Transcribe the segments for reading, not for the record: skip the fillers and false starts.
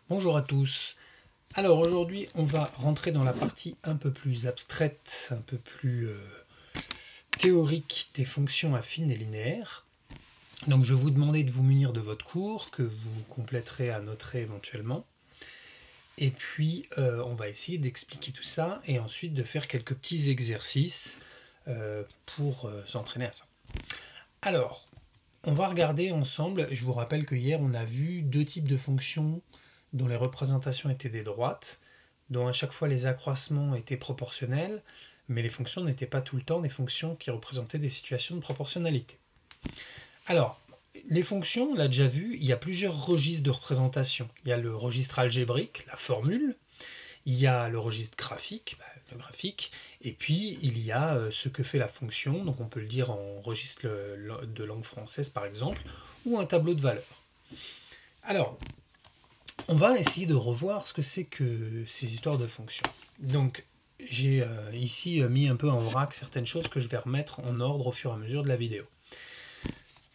Bonjour à tous. Alors aujourd'hui, on va rentrer dans la partie un peu plus abstraite, un peu plus théorique des fonctions affines et linéaires. Donc je vais vous demander de vous munir de votre cours, que vous compléterez à noter éventuellement. Et puis on va essayer d'expliquer tout ça et ensuite de faire quelques petits exercices pour s'entraîner à ça. Alors, on va regarder ensemble, je vous rappelle que hier on a vu deux types de fonctions dont les représentations étaient des droites, dont à chaque fois les accroissements étaient proportionnels, mais les fonctions n'étaient pas tout le temps des fonctions qui représentaient des situations de proportionnalité. Alors, les fonctions, on l'a déjà vu, il y a plusieurs registres de représentation. Il y a le registre algébrique, la formule, il y a le registre graphique, le graphique, et puis il y a ce que fait la fonction, donc on peut le dire en registre de langue française par exemple, ou un tableau de valeurs. Alors, on va essayer de revoir ce que c'est que ces histoires de fonctions. Donc, j'ai ici mis un peu en vrac certaines choses que je vais remettre en ordre au fur et à mesure de la vidéo.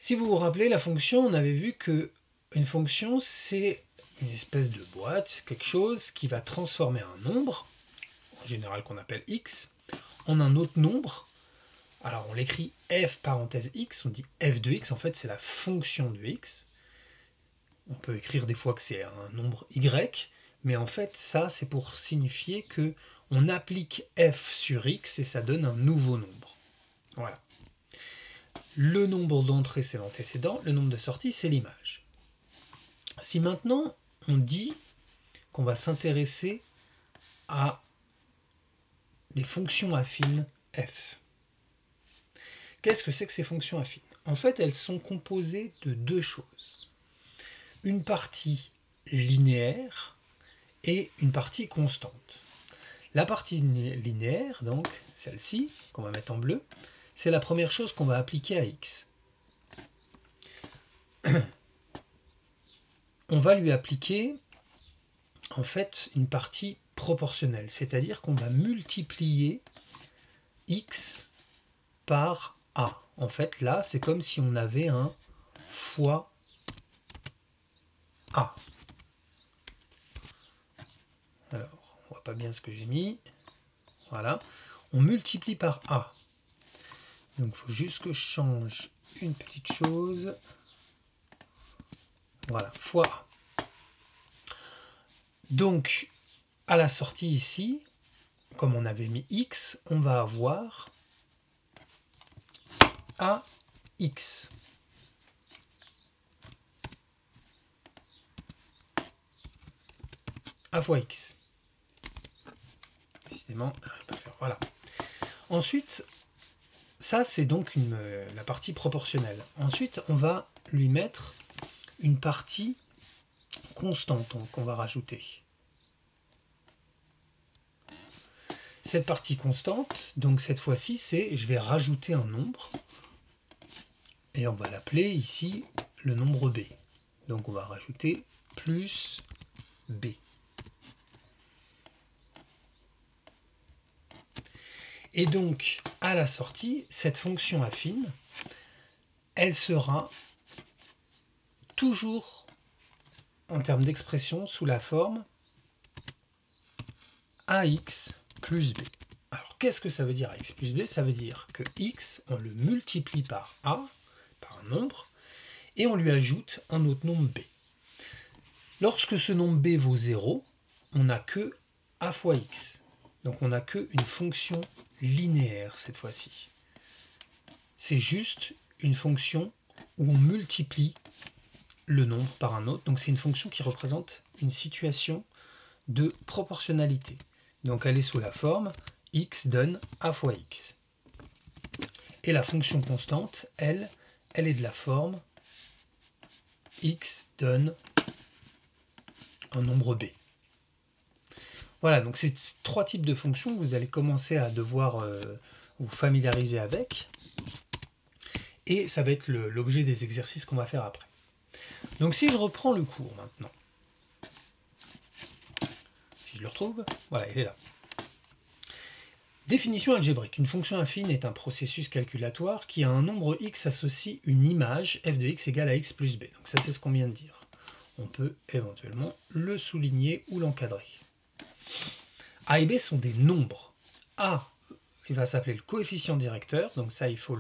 Si vous vous rappelez, la fonction, on avait vu que une fonction, c'est une espèce de boîte, quelque chose qui va transformer un nombre, en général qu'on appelle x, en un autre nombre. Alors on l'écrit f parenthèse x, on dit f de x, en fait c'est la fonction de x. On peut écrire des fois que c'est un nombre y, mais en fait ça c'est pour signifier que on applique f sur x et ça donne un nouveau nombre. Voilà. Le nombre d'entrées c'est l'antécédent, le nombre de sorties c'est l'image. Si maintenant on dit qu'on va s'intéresser à des fonctions affines f, qu'est-ce que c'est que ces fonctions affines? En fait, elles sont composées de deux choses. Une partie linéaire et une partie constante. La partie linéaire, donc celle-ci, qu'on va mettre en bleu, c'est la première chose qu'on va appliquer à x. On va lui appliquer en fait une partie proportionnelle, c'est-à-dire qu'on va multiplier x par a. En fait, là, c'est comme si on avait un fois a. Alors, on voit pas bien ce que j'ai mis. Voilà. On multiplie par a. Donc, il faut juste que je change une petite chose. Voilà, fois a. Donc, à la sortie ici, comme on avait mis x, on va avoir ax. A fois x. Décidément, j'arrive pas à faire. Voilà. Ensuite, ça c'est donc la partie proportionnelle. Ensuite, on va lui mettre une partie constante qu'on va rajouter. Cette partie constante, donc cette fois-ci, c'est je vais rajouter un nombre et on va l'appeler ici le nombre b. Donc on va rajouter plus b. Et donc, à la sortie, cette fonction affine, elle sera toujours, en termes d'expression, sous la forme ax plus b. Alors, qu'est-ce que ça veut dire ax plus b? Ça veut dire que x, on le multiplie par a, par un nombre, et on lui ajoute un autre nombre b. Lorsque ce nombre b vaut 0, on n'a que a fois x. Donc on n'a qu'une fonction linéaire cette fois-ci. C'est juste une fonction où on multiplie le nombre par un autre. Donc c'est une fonction qui représente une situation de proportionnalité. Donc elle est sous la forme x donne a fois x. Et la fonction constante, elle est de la forme x donne un nombre b. Voilà, donc c'est trois types de fonctions que vous allez commencer à devoir vous familiariser avec. Et ça va être l'objet des exercices qu'on va faire après. Donc si je reprends le cours maintenant, si je le retrouve, voilà, il est là. Définition algébrique. Une fonction affine est un processus calculatoire qui à un nombre x associe une image f de x égale à x plus b. Donc ça c'est ce qu'on vient de dire. on peut éventuellement le souligner ou l'encadrer. A et B sont des nombres. A, il va s'appeler le coefficient directeur, donc ça il faut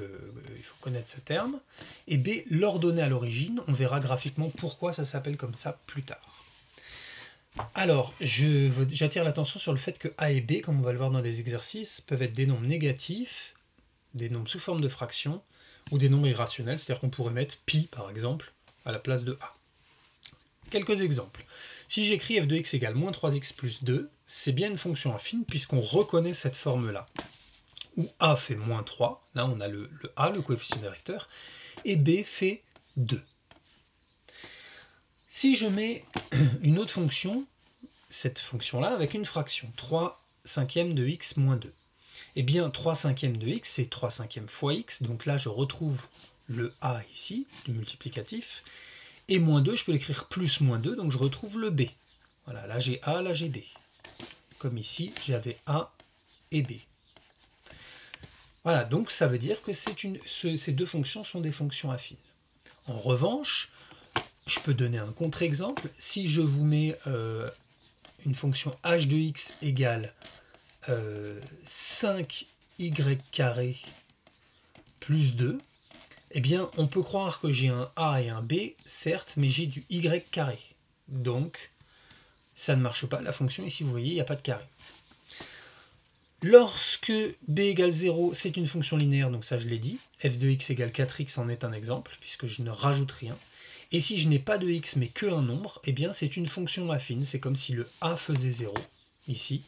connaître ce terme. Et B, l'ordonnée à l'origine, on verra graphiquement pourquoi ça s'appelle comme ça plus tard. Alors, j'attire l'attention sur le fait que A et B, comme on va le voir dans les exercices, peuvent être des nombres négatifs, des nombres sous forme de fractions, ou des nombres irrationnels, c'est-à-dire qu'on pourrait mettre pi, par exemple, à la place de A. Quelques exemples. Si j'écris f de x égale moins 3x plus 2, c'est bien une fonction affine puisqu'on reconnaît cette forme-là. Où A fait moins 3, là on a le A, le coefficient directeur, et B fait 2. Si je mets une autre fonction, cette fonction-là, avec une fraction, 3 cinquièmes de x moins 2, eh bien 3 cinquièmes de x, c'est 3 cinquièmes fois x, donc là je retrouve le A ici, le multiplicatif, et moins 2, je peux l'écrire plus moins 2, donc je retrouve le B. Voilà, là j'ai A, là j'ai B. Comme ici, j'avais A et B. Voilà, donc ça veut dire que ces deux fonctions sont des fonctions affines. En revanche, je peux donner un contre-exemple. Si je vous mets une fonction h de x égale 5y carré plus 2, eh bien, on peut croire que j'ai un A et un B, certes, mais j'ai du y carré. Donc, ça ne marche pas. La fonction, ici, vous voyez, il n'y a pas de carré. Lorsque b égale 0, c'est une fonction linéaire, donc ça, je l'ai dit. F de x égale 4x en est un exemple, puisque je ne rajoute rien. Et si je n'ai pas de x, mais qu'un nombre, eh bien, c'est une fonction affine. C'est comme si le A faisait 0, ici.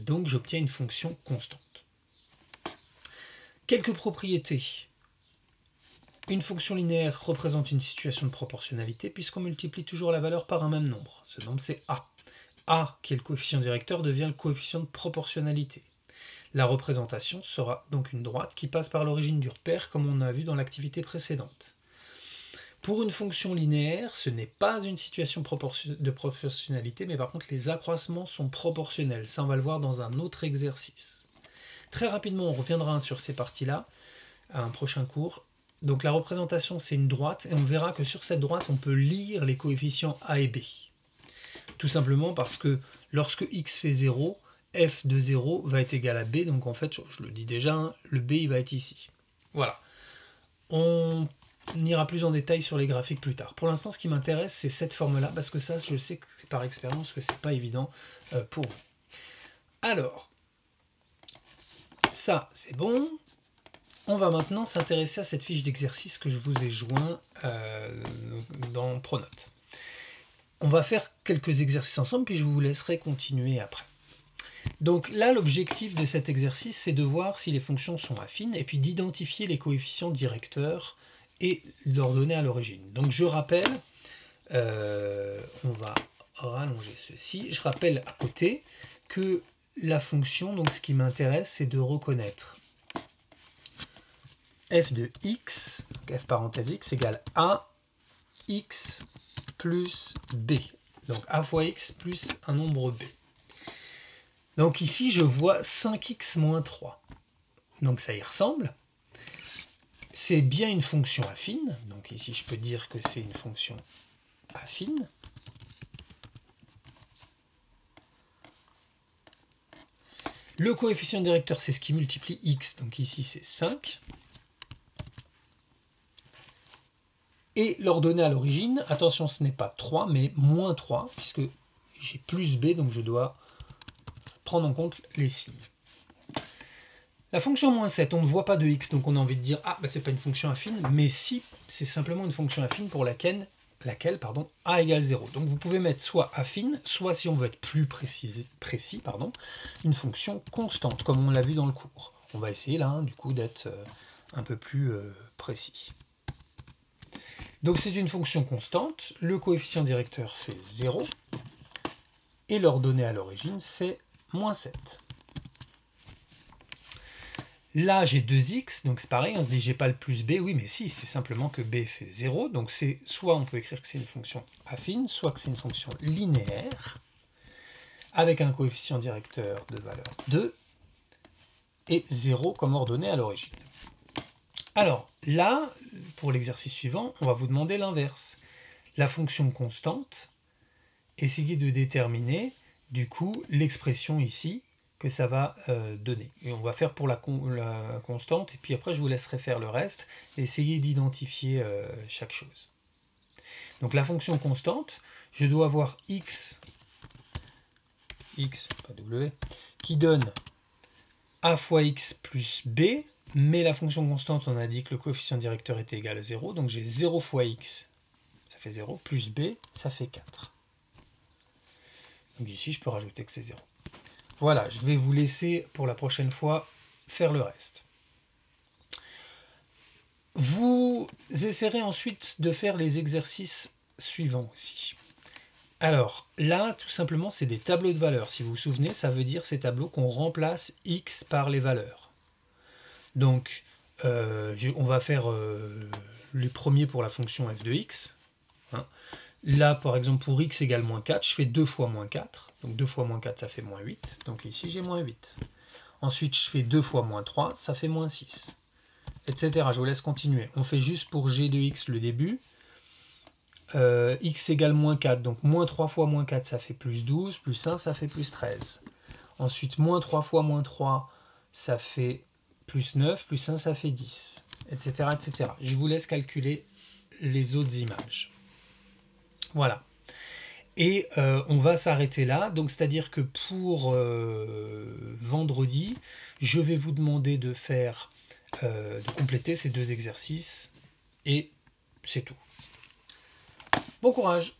Donc, j'obtiens une fonction constante. Quelques propriétés. Une fonction linéaire représente une situation de proportionnalité puisqu'on multiplie toujours la valeur par un même nombre. Ce nombre, c'est A. A, qui est le coefficient directeur, devient le coefficient de proportionnalité. La représentation sera donc une droite qui passe par l'origine du repère, comme on a vu dans l'activité précédente. Pour une fonction linéaire, ce n'est pas une situation de proportionnalité, mais par contre, les accroissements sont proportionnels. Ça, on va le voir dans un autre exercice. Très rapidement, on reviendra sur ces parties-là à un prochain cours. Donc la représentation, c'est une droite, et on verra que sur cette droite, on peut lire les coefficients A et B. Tout simplement parce que lorsque x fait 0, f de 0 va être égal à b, donc en fait, je le dis déjà, hein, le b il va être ici. Voilà. On ira plus en détail sur les graphiques plus tard. Pour l'instant, ce qui m'intéresse, c'est cette forme-là, parce que ça, je sais que c'est par expérience que c'est pas évident pour vous. Alors, ça, c'est bon. On va maintenant s'intéresser à cette fiche d'exercice que je vous ai joint dans Pronote. On va faire quelques exercices ensemble, puis je vous laisserai continuer après. Donc là, l'objectif de cet exercice, c'est de voir si les fonctions sont affines, et puis d'identifier les coefficients directeurs et leur donner à l'origine. Donc je rappelle, on va rallonger ceci, je rappelle à côté que la fonction, donc ce qui m'intéresse, c'est de reconnaître f de x, donc f parenthèse x égale a x plus b. Donc a fois x plus un nombre b. Donc ici, je vois 5x moins 3. Donc ça y ressemble. C'est bien une fonction affine. Donc ici, je peux dire que c'est une fonction affine. Le coefficient directeur, c'est ce qui multiplie x. Donc ici, c'est 5. Et l'ordonnée à l'origine, attention, ce n'est pas 3, mais moins 3, puisque j'ai plus b, donc je dois prendre en compte les signes. La fonction moins 7, on ne voit pas de x, donc on a envie de dire « Ah, bah, c'est pas une fonction affine », mais si, c'est simplement une fonction affine pour laquelle a égale 0. Donc vous pouvez mettre soit affine, soit, si on veut être plus précis, une fonction constante, comme on l'a vu dans le cours. On va essayer là, du coup, d'être un peu plus précis. Donc c'est une fonction constante, le coefficient directeur fait 0, et l'ordonnée à l'origine fait moins 7. Là j'ai 2x, donc c'est pareil, on se dit j'ai pas le plus b, oui mais si, c'est simplement que b fait 0, donc c'est soit on peut écrire que c'est une fonction affine, soit que c'est une fonction linéaire, avec un coefficient directeur de valeur 2, et 0 comme ordonnée à l'origine. Alors là, pour l'exercice suivant, on va vous demander l'inverse. la fonction constante, essayer de déterminer du coup l'expression ici que ça va donner. Et on va faire pour la constante, et puis après je vous laisserai faire le reste, et essayer d'identifier chaque chose. Donc la fonction constante, je dois avoir x, pas w, qui donne a fois x plus b, mais la fonction constante, on a dit que le coefficient directeur était égal à 0, donc j'ai 0 fois x, ça fait 0, plus b, ça fait 4. Donc ici, je peux rajouter que c'est 0. Voilà, je vais vous laisser pour la prochaine fois faire le reste. Vous essaierez ensuite de faire les exercices suivants aussi. Alors, là, tout simplement, c'est des tableaux de valeurs. Si vous vous souvenez, ça veut dire ces tableaux qu'on remplace x par les valeurs. Donc, on va faire les premiers pour la fonction f de x. Hein. Là, par exemple, pour x égale moins 4, je fais 2 fois moins 4. Donc 2 fois moins 4, ça fait moins 8. Donc ici, j'ai moins 8. Ensuite, je fais 2 fois moins 3, ça fait moins 6. Etc. Je vous laisse continuer. On fait juste pour g de x le début. X égale moins 4. Donc moins 3 fois moins 4, ça fait plus 12. Plus 1, ça fait plus 13. Ensuite, moins 3 fois moins 3, ça fait plus 9. Plus 1, ça fait 10. Etc. etc. Je vous laisse calculer les autres images. Voilà. Et on va s'arrêter là. Donc, c'est-à-dire que pour vendredi, je vais vous demander de faire, de compléter ces 2 exercices. Et c'est tout. Bon courage!